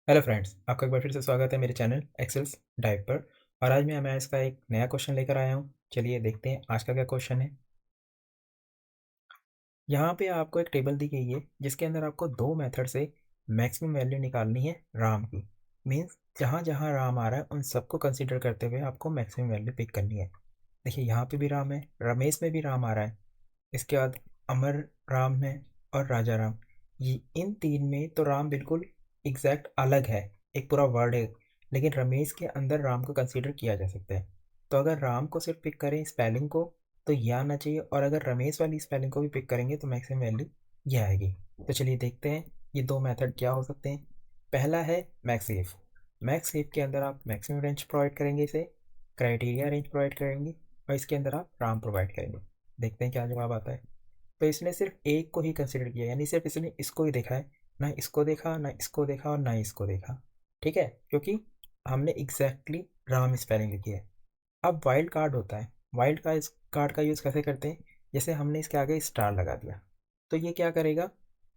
Hello friends, आपका एक बार फिर से स्वागत है मेरे चैनल एक्सेल्स डाइव पर। और आज मैं इसका एक नया क्वेश्चन लेकर आया हूँ। चलिए देखते हैं आज का क्या क्वेश्चन है। यहाँ पे आपको एक टेबल दी गई है जिसके अंदर आपको दो मेथड से मैक्सिमम वैल्यू निकालनी है राम की। मीन्स जहाँ जहाँ राम आ रहा है उन सबको कंसीडर करते हुए आपको मैक्सिमम वैल्यू पिक करनी है। देखिए यहाँ पे भी राम है, रमेश में भी राम आ रहा है, इसके बाद अमर राम है और राजा राम। ये इन तीन में तो राम बिल्कुल एग्जैक्ट अलग है, एक पूरा वर्ड है। लेकिन रमेश के अंदर राम को कंसीडर किया जा सकता है। तो अगर राम को सिर्फ पिक करें स्पेलिंग को तो ये आना चाहिए, और अगर रमेश वाली स्पेलिंग को भी पिक करेंगे तो मैक्सिमम वैल्यू ये आएगी। तो चलिए देखते हैं ये दो मेथड क्या हो सकते हैं। पहला है मैक्सेफ। मैक्सेफ के अंदर आप मैक्सिमम रेंज प्रोवाइड करेंगे, इसे क्राइटेरिया रेंज प्रोवाइड करेंगे और इसके अंदर आप राम प्रोवाइड करेंगे। देखते हैं क्या जवाब आता है। तो इसने सिर्फ एक को ही कंसिडर किया, यानी सिर्फ इसने इसको ही देखा है, ना इसको देखा, ना इसको देखा और ना इसको देखा। ठीक है, क्योंकि हमने एग्जैक्टली राम स्पेलिंग लिखी है। अब वाइल्ड कार्ड होता है। वाइल्ड कार्ड का यूज़ कैसे करते हैं, जैसे हमने इसके आगे स्टार लगा दिया तो ये क्या करेगा,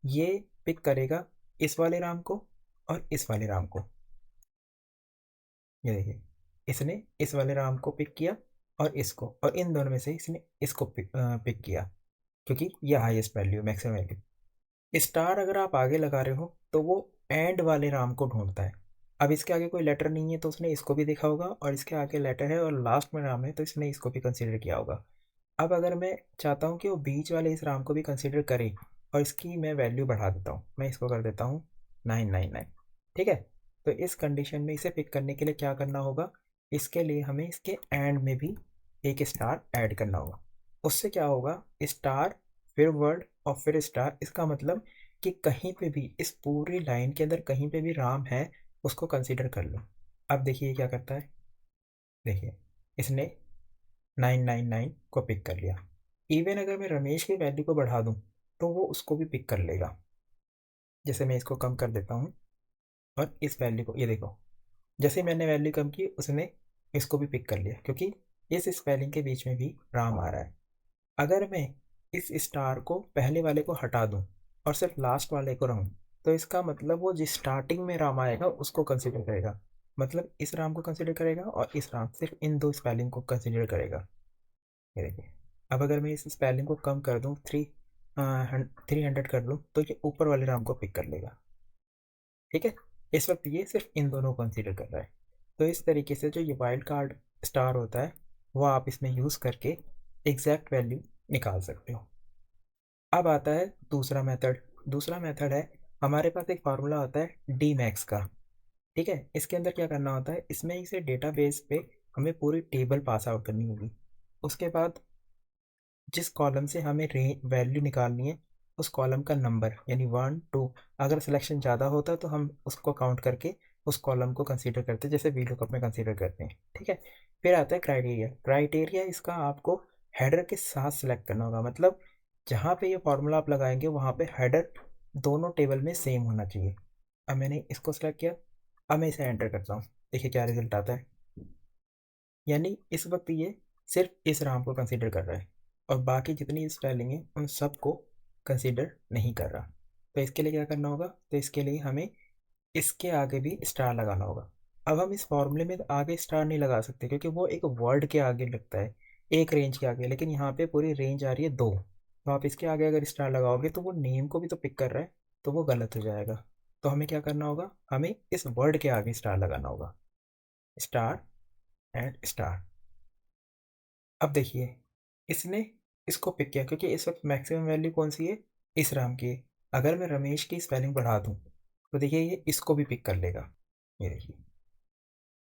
ये पिक करेगा इस वाले राम को और इस वाले राम को। ये देखिए, इसने इस वाले राम को पिक किया और इसको, और इन दोनों में से इसने इसको पिक किया, क्योंकि ये highest value maximum value. Star अगर आप आगे लगा रहे हो तो वो एंड वाले राम को ढूंढता है। अब इसके आगे कोई लेटर नहीं है तो उसने इसको भी देखा होगा, और इसके आगे लेटर है और लास्ट में राम है तो इसने इसको भी कंसीडर किया होगा। अब अगर मैं चाहता हूँ कि वो बीच वाले इस राम को भी कंसीडर करे और इसकी मैं वैल्यू बढ़ा देता हूँ, मैं इसको कर देता हूँ 999। ठीक है, तो इस कंडीशन में इसे पिक करने के लिए क्या करना होगा, इसके लिए हमें इसके एंड में भी एक स्टार ऐड करना होगा। उससे क्या होगा, स्टार फिर वर्ड और फिर स्टार, इसका मतलब कि कहीं पे भी इस पूरी लाइन के अंदर कहीं पे भी राम है उसको कंसीडर कर लो। अब देखिए क्या करता है। देखिए, इसने 999 को पिक कर लिया। इवन अगर मैं रमेश की वैल्यू को बढ़ा दूं तो वो उसको भी पिक कर लेगा। जैसे मैं इसको कम कर देता हूँ और इस वैल्यू को, ये देखो, जैसे मैंने वैल्यू कम की उसने इसको भी पिक कर लिया, क्योंकि इस स्पेलिंग के बीच में भी राम आ रहा है। अगर मैं इस स्टार को पहले वाले को हटा दूं और सिर्फ लास्ट वाले को रहूं, तो इसका मतलब वो जिस स्टार्टिंग में राम आएगा उसको कंसिडर करेगा। मतलब इस राम को कंसिडर करेगा और इस राम, सिर्फ इन दो स्पेलिंग को कंसिडर करेगा। ये देखिए, अब अगर मैं इस स्पेलिंग को कम कर दूं, 300 कर दूं, तो ये ऊपर वाले राम को पिक कर लेगा। ठीक है, इस वक्त ये सिर्फ इन दोनों को कंसीडर कर रहा है। तो इस तरीके से जो ये वाइल्ड कार्ड स्टार होता है वो आप इसमें यूज़ करके एग्जैक्ट वैल्यू निकाल सकते हो। अब आता है दूसरा मेथड। दूसरा मेथड है, हमारे पास एक फार्मूला होता है डी मैक्स का। ठीक है, इसके अंदर क्या करना होता है, इसमें इसे डेटाबेस पे हमें पूरी टेबल पास आउट करनी होगी। उसके बाद जिस कॉलम से हमें वैल्यू निकालनी है उस कॉलम का नंबर, यानी 1 2, अगर सिलेक्शन ज़्यादा होता तो हम उसको काउंट करके उस कॉलम को कंसीडर करते हैं, जैसे वीलुकअप में कंसीडर करते हैं। ठीक है, फिर आता है क्राइटेरिया। क्राइटेरिया इसका आपको हेडर के साथ सिलेक्ट करना होगा, मतलब जहाँ पे ये फॉर्मूला आप लगाएंगे वहाँ पे हेडर दोनों टेबल में सेम होना चाहिए। अब मैंने इसको सिलेक्ट किया, अब मैं इसे एंटर करता हूँ, देखिए क्या रिजल्ट आता है। यानी इस वक्त ये सिर्फ इस राम को कंसीडर कर रहा है और बाकी जितनी स्पेलिंग है उन सबको कंसीडर नहीं कर रहा। तो इसके लिए क्या करना होगा, तो इसके लिए हमें इसके आगे भी स्टार लगाना होगा। अब हम इस फॉर्मूले में आगे स्टार नहीं लगा सकते क्योंकि वो एक वर्ड के आगे लगता है, एक रेंज के आगे, लेकिन यहाँ पे पूरी रेंज आ रही है दो। तो आप इसके आगे अगर स्टार लगाओगे तो वो नेम को भी तो पिक कर रहा है, तो वो गलत हो जाएगा। तो हमें क्या करना होगा, हमें इस वर्ड के आगे स्टार लगाना होगा, स्टार एंड स्टार। अब देखिए, इसने इसको पिक किया क्योंकि इस वक्त मैक्सिमम वैल्यू कौन सी है, इस राम की है। अगर मैं रमेश की स्पेलिंग बढ़ा दूं तो देखिए ये इसको भी पिक कर लेगा। ये देखिए,